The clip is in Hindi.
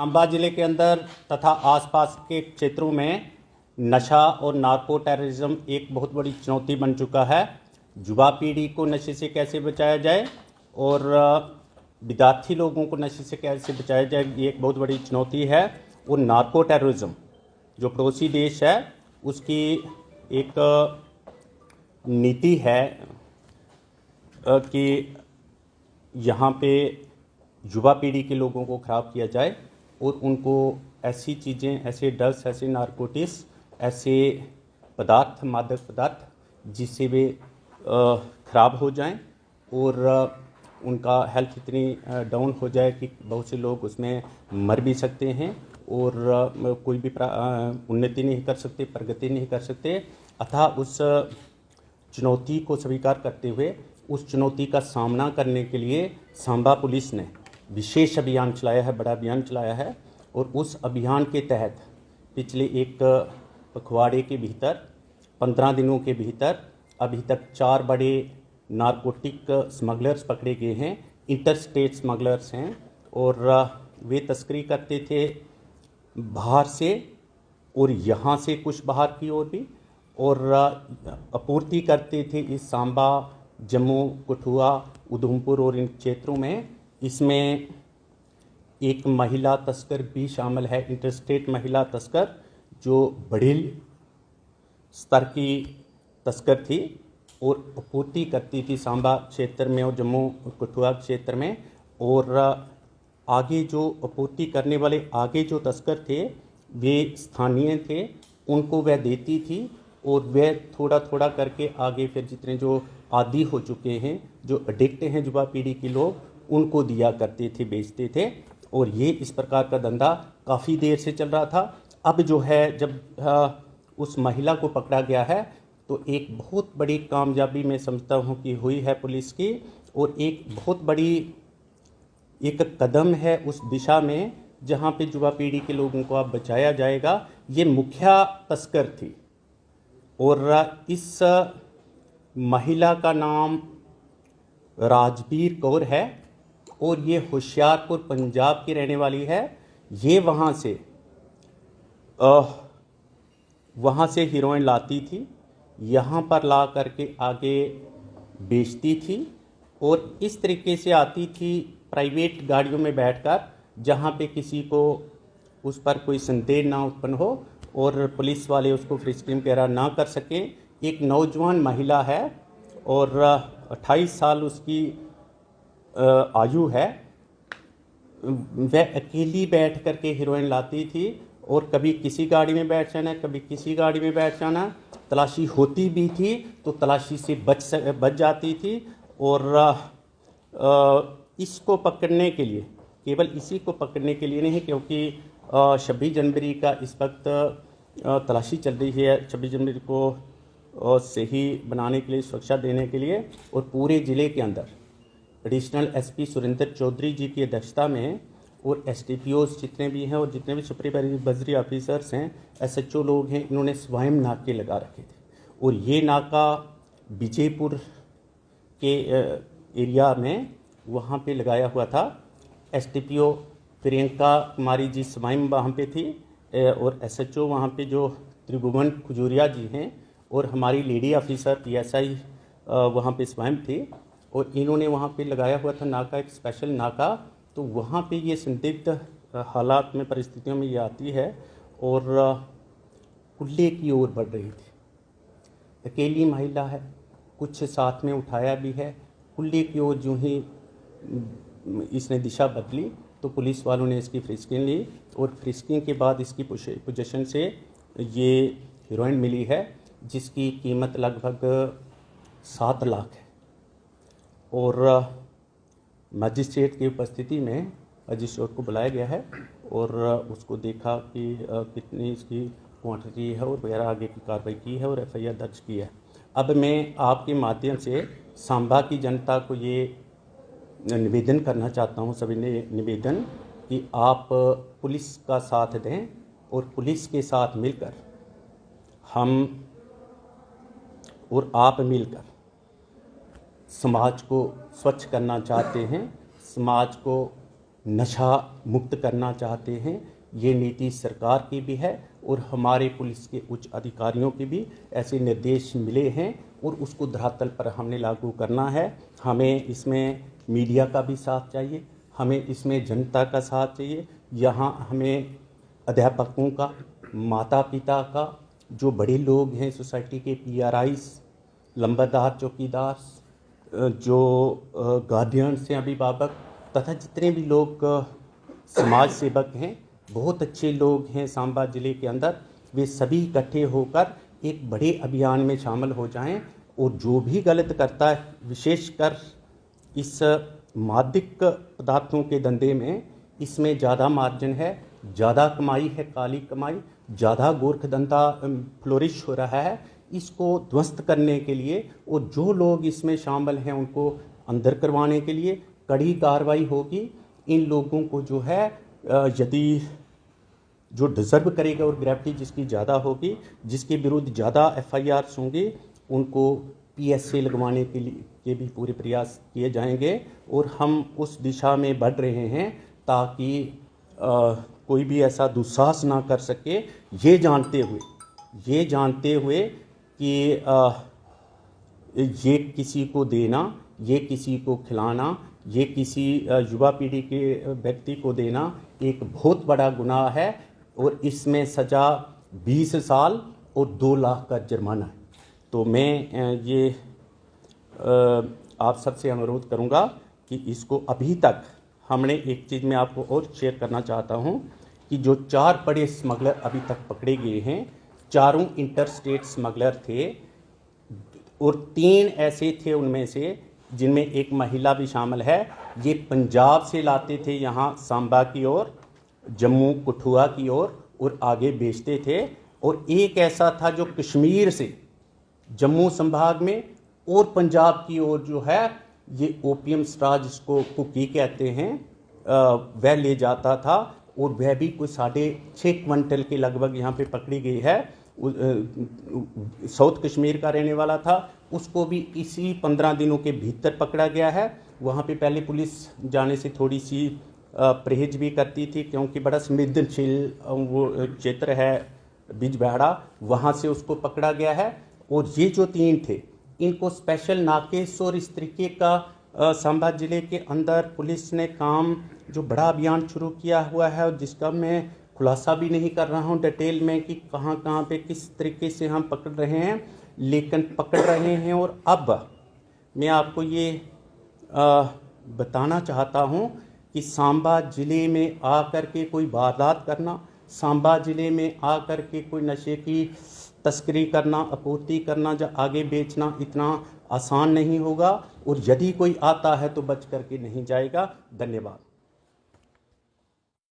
अंबा ज़िले के अंदर तथा आसपास के क्षेत्रों में नशा और नार्को टेररिज्म एक बहुत बड़ी चुनौती बन चुका है। युवा पीढ़ी को नशे से कैसे बचाया जाए और विद्यार्थी लोगों को नशे से कैसे बचाया जाए, ये एक बहुत बड़ी चुनौती है। और नार्को टेररिज्म जो पड़ोसी देश है उसकी एक नीति है कि यहाँ पे युवा पीढ़ी के लोगों को ख़राब किया जाए और उनको ऐसी चीज़ें, ऐसे ड्रग्स, ऐसे नारकोटिक्स, ऐसे पदार्थ, मादक पदार्थ जिससे वे ख़राब हो जाएं और उनका हेल्थ इतनी डाउन हो जाए कि बहुत से लोग उसमें मर भी सकते हैं और कोई भी उन्नति नहीं कर सकते, प्रगति नहीं कर सकते। अतः उस चुनौती को स्वीकार करते हुए उस चुनौती का सामना करने के लिए सांबा पुलिस ने विशेष अभियान चलाया है, बड़ा अभियान चलाया है। और उस अभियान के तहत पिछले एक पखवाड़े के भीतर 15 दिनों के भीतर अभी तक 4 बड़े नारकोटिक स्मगलर्स पकड़े गए हैं। इंटर स्टेट स्मगलर्स हैं और वे तस्करी करते थे बाहर से और यहाँ से कुछ बाहर की ओर भी, और आपूर्ति करते थे इस सांबा, जम्मू, कठुआ, उधमपुर और इन क्षेत्रों में। इसमें एक महिला तस्कर भी शामिल है, इंटरस्टेट महिला तस्कर, जो बड़े स्तर की तस्कर थी और आपूर्ति करती थी सांबा क्षेत्र में और जम्मू कठुआ क्षेत्र में। और आगे जो आपूर्ति करने वाले आगे जो तस्कर थे वे स्थानीय थे, उनको वह देती थी और वह थोड़ा थोड़ा करके आगे फिर जितने जो आदी हो चुके हैं, जो एडिक्ट हैं युवा पीढ़ी के लोग, उनको दिया करते थे, बेचते थे। और ये इस प्रकार का धंधा काफ़ी देर से चल रहा था। अब जो है जब उस महिला को पकड़ा गया है तो एक बहुत बड़ी कामयाबी मैं समझता हूँ कि हुई है पुलिस की, और एक बहुत बड़ी एक कदम है उस दिशा में जहाँ पे युवा पीढ़ी के लोगों को अब बचाया जाएगा। ये मुखिया तस्कर थी और इस महिला का नाम राजबीर कौर है और ये होशियारपुर पंजाब की रहने वाली है। ये वहाँ से हीरोइन लाती थी, यहाँ पर ला करके आगे बेचती थी और इस तरीके से आती थी प्राइवेट गाड़ियों में बैठकर, जहाँ पे किसी को उस पर कोई संदेह ना उत्पन्न हो और पुलिस वाले उसको फ्रिस्किंग वगैरह ना कर सकें। एक नौजवान महिला है और 28 साल उसकी आयु है। वह अकेली बैठ करके हीरोइन लाती थी और कभी किसी गाड़ी में बैठ जाना, कभी किसी गाड़ी में बैठ जाना। तलाशी होती भी थी तो तलाशी से बच जाती थी। और इसको पकड़ने के लिए, केवल इसी को पकड़ने के लिए नहीं, क्योंकि 26 जनवरी का इस वक्त तलाशी चल रही है, 26 जनवरी को सही बनाने के लिए, सुरक्षा देने के लिए। और पूरे ज़िले के अंदर एडिशनल एसपी सुरेंद्र चौधरी जी की अध्यक्षता में और एसडीपीओज जितने भी हैं और जितने भी सुपरवाइजरी ऑफिसर्स हैं, एसएचओ लोग हैं, इन्होंने स्वयं नाके लगा रखे थे। और ये नाका विजयपुर के एरिया में वहाँ पे लगाया हुआ था। एसडीपीओ प्रियंका कुमारी जी स्वयं वहाँ पे थी और एसएचओ वहाँ पे जो त्रिभुवन खजूरिया जी हैं और हमारी लेडी ऑफिसर पीएसआई वहाँ पे स्वयं थी। और इन्होंने वहाँ पे लगाया हुआ था नाका, एक स्पेशल नाका। तो वहाँ पे ये संदिग्ध हालात में, परिस्थितियों में ये आती है और कुल्ले की ओर बढ़ रही थी। अकेली महिला है, कुछ साथ में उठाया भी है। कुल्ले की ओर जो ही इसने दिशा बदली तो पुलिस वालों ने इसकी फ्रिस्किंग ली और फ्रिस्किंग के बाद इसकी पोजीशन से ये हीरोइन मिली है, जिसकी कीमत लगभग 7 लाख है। और मजिस्ट्रेट की उपस्थिति में मजिस्ट्रेट को बुलाया गया है और उसको देखा कि कितनी इसकी क्वांटिटी है और वगैरह आगे की कार्रवाई की है और एफआईआर दर्ज की है। अब मैं आपके माध्यम से सांबा की जनता को ये निवेदन करना चाहता हूँ, सभी ने निवेदन, कि आप पुलिस का साथ दें और पुलिस के साथ मिलकर हम और आप मिलकर समाज को स्वच्छ करना चाहते हैं, समाज को नशा मुक्त करना चाहते हैं। ये नीति सरकार की भी है और हमारे पुलिस के उच्च अधिकारियों के भी ऐसे निर्देश मिले हैं और उसको धरातल पर हमने लागू करना है। हमें इसमें मीडिया का भी साथ चाहिए, हमें इसमें जनता का साथ चाहिए। यहाँ हमें अध्यापकों का, माता पिता का, जो बड़े लोग हैं सोसाइटी के PRIs, लंबरदार, चौकीदार, जो गार्डियंस हैं, अभिभावक, तथा जितने भी लोग समाज सेवक हैं, बहुत अच्छे लोग हैं सांबा ज़िले के अंदर, वे सभी इकट्ठे होकर एक बड़े अभियान में शामिल हो जाएं और जो भी गलत करता है, विशेषकर इस मादक पदार्थों के धंधे में, इसमें ज़्यादा मार्जिन है, ज़्यादा कमाई है, काली कमाई, ज़्यादा गोरख धंधा फ्लोरिश हो रहा है। इसको ध्वस्त करने के लिए और जो लोग इसमें शामिल हैं उनको अंदर करवाने के लिए कड़ी कार्रवाई होगी। इन लोगों को जो है यदि जो डिज़र्व करेगा और ग्रेविटी जिसकी ज़्यादा होगी, जिसके विरुद्ध ज़्यादा FIRs होंगी, उनको PSA लगवाने के भी पूरे प्रयास किए जाएंगे और हम उस दिशा में बढ़ रहे हैं ताकि कोई भी ऐसा दुस्साहस ना कर सके, ये जानते हुए कि ये किसी को देना, ये किसी को खिलाना, ये किसी युवा पीढ़ी के व्यक्ति को देना एक बहुत बड़ा गुनाह है और इसमें सज़ा 20 साल और 2 लाख का जुर्माना है। तो मैं ये आप सबसे अनुरोध करूँगा कि इसको, अभी तक हमने एक चीज़ मैं आपको और शेयर करना चाहता हूँ कि जो 4 बड़े स्मगलर अभी तक पकड़े गए हैं, चारों इंटरस्टेट स्मगलर थे और 3 ऐसे थे उनमें से जिनमें एक महिला भी शामिल है। ये पंजाब से लाते थे यहाँ सांबा की ओर, जम्मू कठुआ की ओर और आगे बेचते थे। और एक ऐसा था जो कश्मीर से जम्मू संभाग में और पंजाब की ओर जो है ये ओपियम स्टार, जिसको कुकी कहते हैं, वह ले जाता था और वह भी कोई 6.5 क्विंटल के लगभग यहाँ पे पकड़ी गई है। साउथ कश्मीर का रहने वाला था, उसको भी इसी 15 दिनों के भीतर पकड़ा गया है। वहाँ पे पहले पुलिस जाने से थोड़ी सी परहेज भी करती थी क्योंकि बड़ा संवेदनशील वो क्षेत्र है बिजबेहाड़ा, वहाँ से उसको पकड़ा गया है। और ये जो 3 थे, इनको स्पेशल नाकेश और इस तरीके का सांबा ज़िले के अंदर पुलिस ने काम जो बड़ा अभियान शुरू किया हुआ है और जिसका मैं खुलासा भी नहीं कर रहा हूँ डिटेल में कि कहाँ कहाँ पे किस तरीके से हम पकड़ रहे हैं, लेकिन पकड़ रहे हैं। और अब मैं आपको ये बताना चाहता हूँ कि सांबा ज़िले में आकर के कोई वारदात करना, सांबा ज़िले में आकर के कोई नशे की तस्करी करना, आपूर्ति करना या आगे बेचना इतना आसान नहीं होगा और यदि कोई आता है तो बच करके नहीं जाएगा। धन्यवाद।